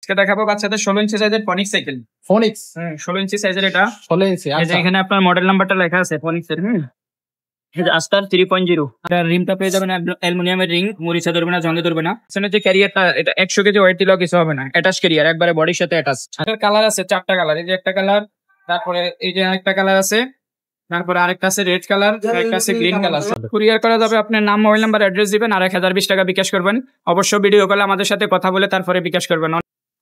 আজকে দেখাবো বাচ্চাদের 16 ইঞ্চি সাইজের ফনিক্স সাইকেল। ফোনিক্স 16 ইঞ্চি সাইজের এটা 16 ইঞ্চি। এই যে আচ্ছা, এখানে আপনার মডেল নাম্বারটা লেখা আছে ফনিক্স এর। এই যে আস্টার 3.0 এটা রিমটা পেয়ে যাবেন অ্যালুমিনিয়ামের রিং, মরিচা ধরবে না, জঙ্গে ধরবে না। পিছনে যে ক্যারিয়ারটা এটা 100 কেজি ওয়েট দিলেও কিছু হবে না, অ্যাটাচ ক্যারিয়ার একবারে বডির সাথে অ্যাটাচ। এটার কালার আছে 4টা কালার, এই যে একটা কালার, তারপরে এই যে আরেকটা কালার আছে, তারপরে আরেকটা আছে রেড কালার, আরেকটা আছে গ্রিন কালার। কুরিয়ার করা যাবে, আপনার নাম, মোবাইল নাম্বার, অ্যাড্রেস দিবেন আর 1020 টাকা বিকাশ করবেন। অবশ্য ভিডিও কলে আমাদের সাথে কথা বলে তারপরে বিকাশ করবেন।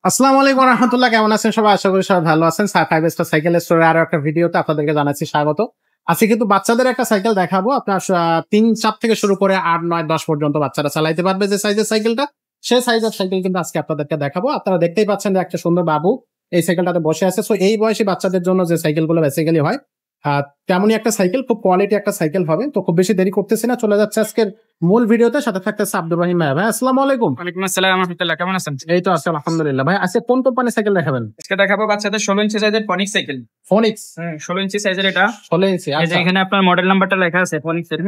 আসসালামু আলাইকুম ওয়া রাহমাতুল্লাহ। কেমন আছেন সবাই? আশা করি সবাই ভালো আছেন। ফাইভ স্টার সাইকেল স্টোরে আরো একটা ভিডিওতে আপনাদেরকে জানাচ্ছি স্বাগত। আজকে কিন্তু বাচ্চাদের একটা সাইকেল দেখাবো। আপনার 3-4 থেকে শুরু করে 8-9-10 পর্যন্ত বাচ্চারা চালাইতে পারবে যে সাইজের সাইকেলটা, সেই সাইজের সাইকেল কিন্তু আজকে আপনাদেরকে দেখাবো। আপনারা দেখতেই পাচ্ছেন যে একটা সুন্দর বাবু এই সাইকেলটাতে বসে আছে। সো এই বয়সী বাচ্চাদের জন্য যে সাইকেলগুলো বেসিক্যালি হয় তেমনই একটা সাইকেল, খুব কোয়ালিটি একটা সাইকেল হবে। তো খুব বেশি দেরি করতেছি না, চলে যাচ্ছে আজকের মূল ভিডিওতে। সাথে থাকতেছে আব্দুর রহিম ভাই। ভাই আসসালামু আলাইকুম। ওয়ালাইকুম আসসালাম ওয়া রাহমাতুল্লাহ, কেমন আছেন? এই তো আজকে আলহামদুলিল্লাহ। ভাই আজকে কোন কোম্পানির সাইকেল দেখাবেন? আজকে দেখাবো বাচ্চাদের 16 ইঞ্চি সাইজের ফনিক্স সাইকেল। ফোনিক্স 16 ইঞ্চি সাইজের এটা 16 ইঞ্চি। এই যে আচ্ছা এখানে আপনার মডেল নাম্বারটা লেখা আছে ফনিক্স এর।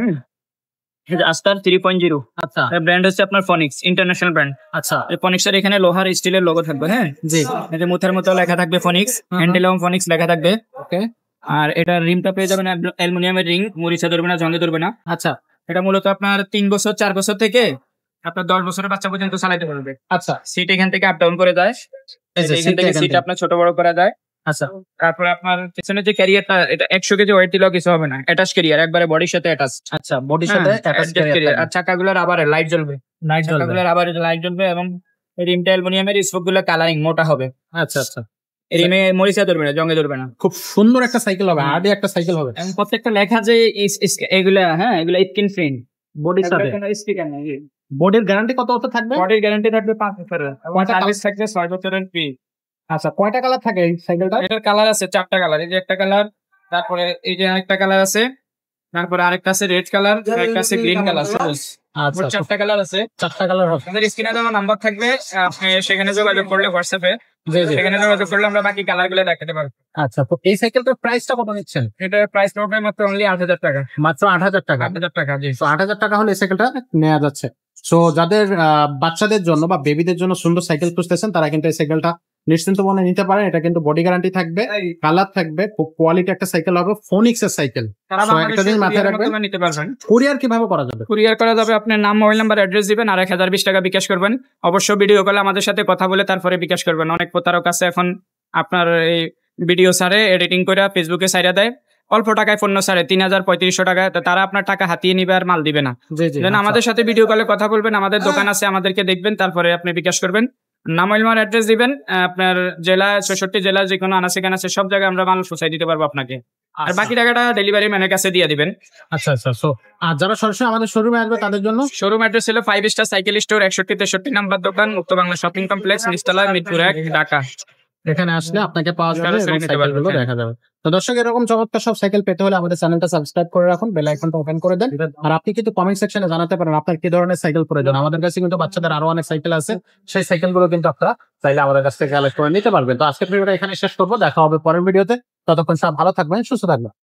এই যে আস্টার 3.0 আচ্ছা এর ব্র্যান্ড হচ্ছে আপনার ফনিক্স, ইন্টারন্যাশনাল ব্র্যান্ড। আচ্ছা এই ফনিক্স এর এখানে লোহার স্টিলের লোগো থাকবে। হ্যাঁ জি এই যে মুথার মতো লেখা থাকবে ফনিক্স, হ্যান্ডেলেও ফনিক্স লেখা থাকবে। ওকে আর এটার রিমটা পেয়ে যাবেন অ্যালুমিনিয়ামের রিং, মরিচা ধরবে না, জঙ্গে ধরবে না। আচ্ছা এটা মূলত আপনার 3 বছর 4 বছর থেকে আপনার 10 বছরের বাচ্চা পর্যন্ত চালাতে পারবে। আচ্ছা সিট এখান থেকে আপ ডাউন করে যায়, এই যে এখান থেকে সিট আপনার ছোট বড় করা যায়। আচ্ছা তারপরে আপনার পিছনে যে ক্যারিয়ারটা এটা 100 কেজি ওয়েট দিলেও কিছু হবে না, অ্যাটাচ ক্যারিয়ার একবারে বডির সাথে অ্যাটাচ। আচ্ছা বডির সাথে অ্যাটাচ ক্যারিয়ার। আর চাকাগুলোর আবার লাইট জ্বলবে, নাইট জ্বলবে। চাকাগুলোর আবার লাইট জ্বলবে এবং রিমটা অ্যালুমিনিয়ামের, স্পোক গুলো কালারিং মোটা হবে। আচ্ছা আচ্ছা রিমে মরিচা ধরবে না, জঙ্গে ধরবে না। খুব সুন্দর একটা সাইকেল হবে, হার্ডি একটা সাইকেল হবে। এবং প্রত্যেকটা লেখা যে এগুলা, হ্যাঁ এগুলা স্ক্রিন প্রিন্ট বডির সাথে। স্টিকার নেই। বডির গ্যারান্টি কত বছর থাকবে? বডির গ্যারান্টি থাকবে 5 বছরের এবং কয়টা সার্ভিস থাকবে 6 বছরের ফ্রি। আচ্ছা কয়টা কালার থাকে এই সাইকেলটা? এটার কালার আছে 4টা কালার, এই যে একটা কালার, তারপরে এই যে আরেকটা কালার আছে, তারপরে আরেকটা আছে রেড কালার, আরেকটা আছে গ্রিন কালার। আচ্ছা 4টা কালার আছে। 4টা কালার হবে। আমাদের স্ক্রিনে দেওয়া নাম্বার থাকবে, আপনি সেখানে যোগাযোগ করলে হোয়াটসঅ্যাপে, জি জি সেখানে যোগাযোগ করলে আমরা বাকি কালার গুলো দেখাতে পারবো। আচ্ছা তো এই সাইকেলটার প্রাইসটা কত নিচ্ছেন? এটার প্রাইস পড়বে মাত্র অনলি 8,000 টাকা। মাত্র 8,000 টাকা। 8,000 টাকা, জি। তো 8,000 টাকা হলে এই সাইকেলটা নেওয়া যাচ্ছে। সো যাদের বাচ্চাদের জন্য বা বেবিদের জন্য সুন্দর সাইকেল খুঁজতেছেন তারা কিন্তু এই সাইকেলটা নিশ্চিন্ত মনে নিতে পারেন। এটা কিন্তু বডি গ্যারান্টি থাকবে, কালার থাকবে, খুব কোয়ালিটি একটা সাইকেল হবে, ফোনিক্স এর সাইকেল। তারা So, একটা জিনিস মাথায় রাখবেন, নিতে পারবেন। কুরিয়ার কিভাবে করা যাবে? কুরিয়ার করা যাবে, আপনার নাম, মোবাইল নাম্বার, অ্যাড্রেস দিবেন আর 1020 টাকা বিকাশ করবেন। অবশ্য ভিডিও কলে আমাদের সাথে কথা বলে তারপরে বিকাশ করবেন। অনেক প্রতারক আছে এখন আপনার এই ভিডিও সারে এডিটিং করে ফেসবুকে সাইরা দেয়, অল্প টাকায় পণ্য সারে 3,000-3,500 টাকা, তারা আপনার টাকা হাতিয়ে নিবে আর মাল দিবে না। জি জি আমাদের সাথে ভিডিও কলে কথা বলবেন, আমাদের দোকান আছে, আমাদেরকে দেখবেন, তারপরে আপনি বিকাশ করবেন। নাম, মোবাইল নাম্বার, অ্যাড্রেস দিবেন, আপনার জেলা 66 জেলার যে কোনো আনাচে কানাচে সব জায়গায় আমরা মাল পৌঁছাই দিতে পারবো আপনাকে। আর বাকি টাকাটা ডেলিভারি ম্যানের কাছে দিয়ে দিবেন। আচ্ছা আচ্ছা। সো আর যারা সরাসরি আমাদের শোরুমে আসবে তাদের জন্য শোরুম অ্যাড্রেস হলো 5 স্টার সাইকেল স্টোর, 61-63 নাম্বার দোকান, মুক্ত বাংলা শপিং কমপ্লেক্স, নিচতলা, মিরপুর 1, ঢাকা। এখানে আসলে আপনাকে পাওয়া যাবে এবং সরাসরি নিতে সাইকেলগুলো পারবেন। দেখা যাবে। তো দর্শক এরকম চমৎকার সব সাইকেল পেতে হলে আমাদের চ্যানেলটা সাবস্ক্রাইব করে রাখুন, বেল আইকনটা ওপেন করে দেন। আর আপনি কিন্তু কমেন্ট সেকশনে জানাতে পারেন আপনার কি ধরনের সাইকেল প্রয়োজন। আমাদের কাছে কিন্তু বাচ্চাদের আরো অনেক সাইকেল আছে, সেই সাইকেলগুলো কিন্তু আপনারা চাইলে আমাদের কাছ থেকে কালেক্ট করে নিতে পারবেন। তো আজকের ভিডিওটা এখানে শেষ করবো, দেখা হবে পরের ভিডিওতে। ততক্ষণ সব ভালো থাকবেন, সুস্থ থাকবেন।